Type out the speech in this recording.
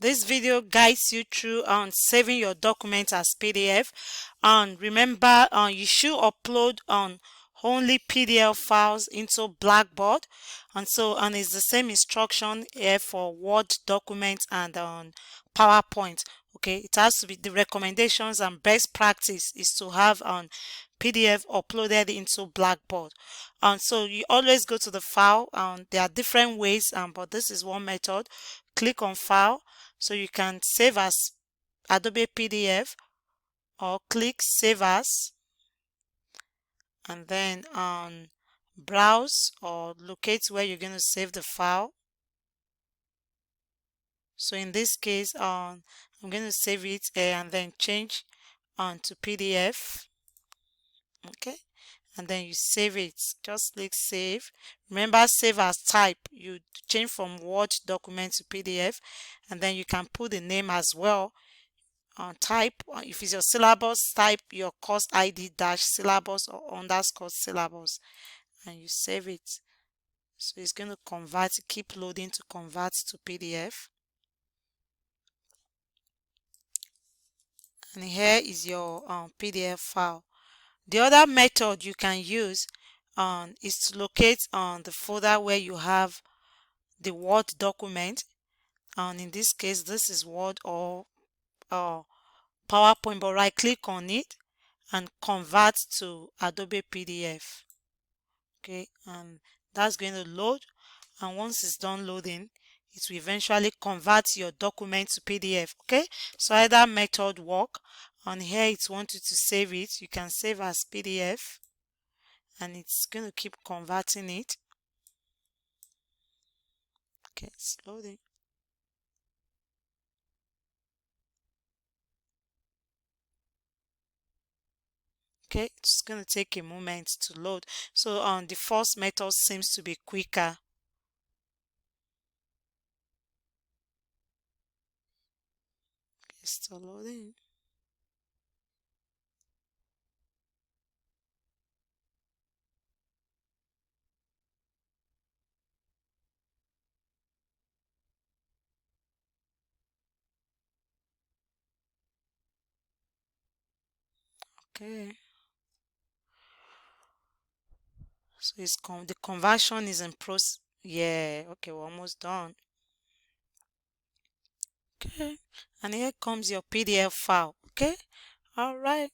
This video guides you through on saving your document as PDF. And remember, you should upload on only PDF files into Blackboard. And it's the same instruction here for Word documents and on PowerPoint. Okay, it has to be the recommendations and best practice is to have on PDF uploaded into Blackboard. And so you always go to the file. There are different ways, but this is one method. Click on File, so you can save as Adobe PDF, or click Save As, and then browse or locate where you're going to save the file. So in this case, I'm going to save it and then change to PDF. Okay, and then you save it. Just click Save. Remember, save as type. You change from Word document to PDF, and then you can put the name as well. Type, if it's your syllabus, type your course ID dash syllabus or underscore syllabus, and you save it. So it's going to convert, keep loading to convert to PDF. And here is your PDF file. The other method you can use is to locate the folder where you have the Word document. And in this case, this is Word or PowerPoint, but right click on it and convert to Adobe PDF. Okay, and that's going to load, and once it's done loading, it will eventually convert your document to PDF. Okay, so either method work. On here it wants you to save it. You can save as PDF, and it's going to keep converting it. Okay, it's loading. Okay, it's going to take a moment to load. So the first method seems to be quicker. Okay, still loading. Okay, so it's the conversion is in process. Yeah, okay, we're almost done. Okay, and here comes your PDF file. Okay, all right.